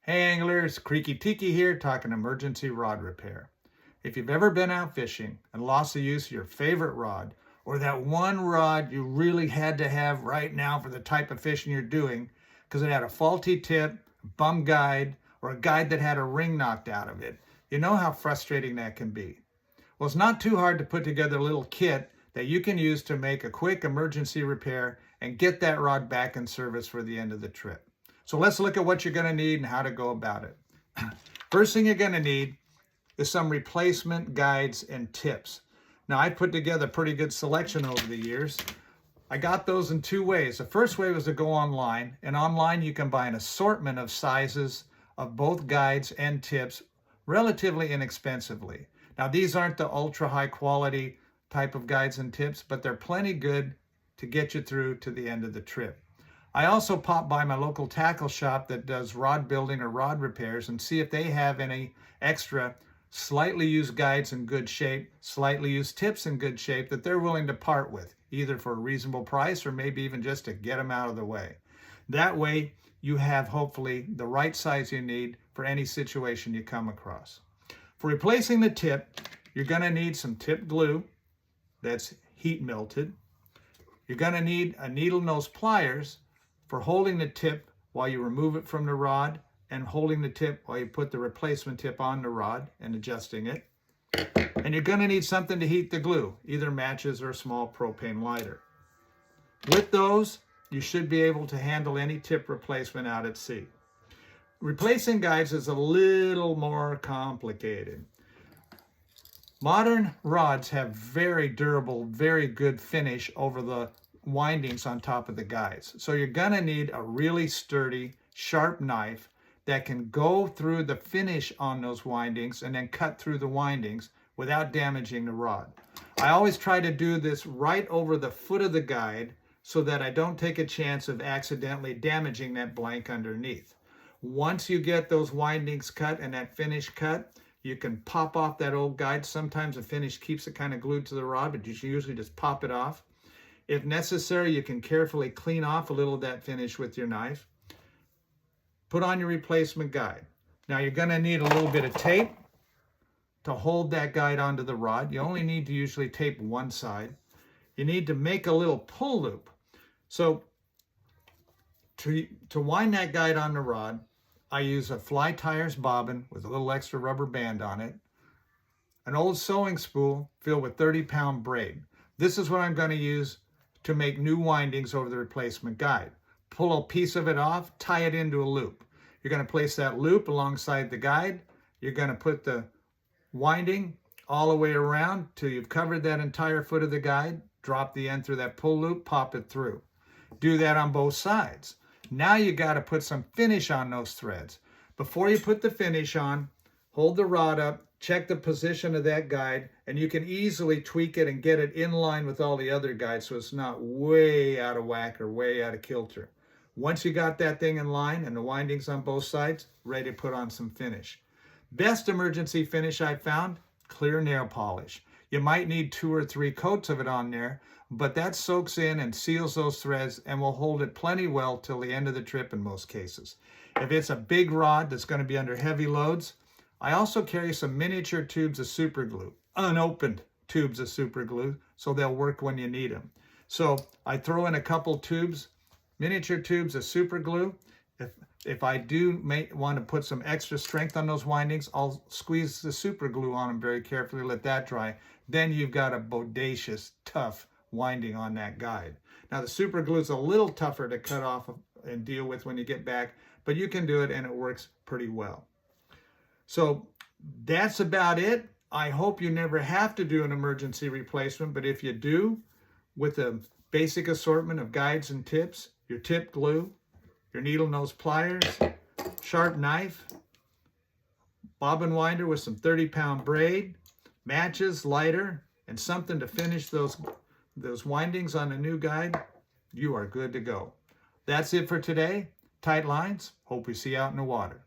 Hey anglers, Creaky Tiki here talking emergency rod repair. If you've ever been out fishing and lost the use of your favorite rod, or that one rod you really had to have right now for the type of fishing you're doing because it had a faulty tip, a bum guide, or a guide that had a ring knocked out of it, you know how frustrating that can be. Well, it's not too hard to put together a little kit that you can use to make a quick emergency repair and get that rod back in service for the end of the trip. So let's look at what you're going to need and how to go about it. First thing you're going to need is some replacement guides and tips. Now, I put together a pretty good selection over the years. I got those in two ways. The first way was to go online, and online you can buy an assortment of sizes of both guides and tips relatively inexpensively. Now, these aren't the ultra high quality type of guides and tips, but they're plenty good to get you through to the end of the trip. I also pop by my local tackle shop that does rod building or rod repairs and see if they have any extra slightly used guides in good shape, slightly used tips in good shape that they're willing to part with, either for a reasonable price or maybe even just to get them out of the way. That way you have hopefully the right size you need for any situation you come across. For replacing the tip, you're going to need some tip glue that's heat melted. You're going to need a needle nose pliers for holding the tip while you remove it from the rod and holding the tip while you put the replacement tip on the rod and adjusting it. And you're going to need something to heat the glue, either matches or a small propane lighter. With those, you should be able to handle any tip replacement out at sea. Replacing guides is a little more complicated. Modern rods have very durable, very good finish over the windings on top of the guides. So you're gonna need a really sturdy, sharp knife that can go through the finish on those windings and then cut through the windings without damaging the rod. I always try to do this right over the foot of the guide so that I don't take a chance of accidentally damaging that blank underneath. Once you get those windings cut and that finish cut, you can pop off that old guide. Sometimes the finish keeps it kind of glued to the rod, but you should usually just pop it off. If necessary, you can carefully clean off a little of that finish with your knife. Put on your replacement guide. Now you're going to need a little bit of tape to hold that guide onto the rod. You only need to usually tape one side. You need to make a little pull loop. So to wind that guide on the rod, I use a fly tires bobbin with a little extra rubber band on it, an old sewing spool filled with 30-pound braid. This is what I'm going to use to make new windings over the replacement guide. Pull a piece of it off, tie it into a loop. You're going to place that loop alongside the guide. You're going to put the winding all the way around till you've covered that entire foot of the guide. Drop the end through that pull loop, pop it through. Do that on both sides. Now you got to put some finish on those threads. Before you put the finish on, hold the rod up, check the position of that guide, and you can easily tweak it and get it in line with all the other guides so it's not way out of whack or way out of kilter. Once you got that thing in line and the windings on both sides, ready to put on some finish. Best emergency finish I found, clear nail polish. You might need 2 or 3 coats of it on there, but that soaks in and seals those threads and will hold it plenty well till the end of the trip in most cases. If it's a big rod that's going to be under heavy loads, I also carry some miniature tubes of super glue, unopened tubes of super glue, so they'll work when you need them. So I throw in a couple tubes, miniature tubes of super glue. If I do want to put some extra strength on those windings, I'll squeeze the super glue on them very carefully, let that dry. Then you've got a bodacious, tough winding on that guide. Now the super glue is a little tougher to cut off and deal with when you get back, but you can do it and it works pretty well. So that's about it. I hope you never have to do an emergency replacement, but if you do, with a basic assortment of guides and tips, your tip glue, your needle nose pliers, sharp knife, bobbin winder with some 30-pound braid, matches, lighter, and something to finish those windings on a new guide, you are good to go. That's it for today. Tight lines. Hope we see you out in the water.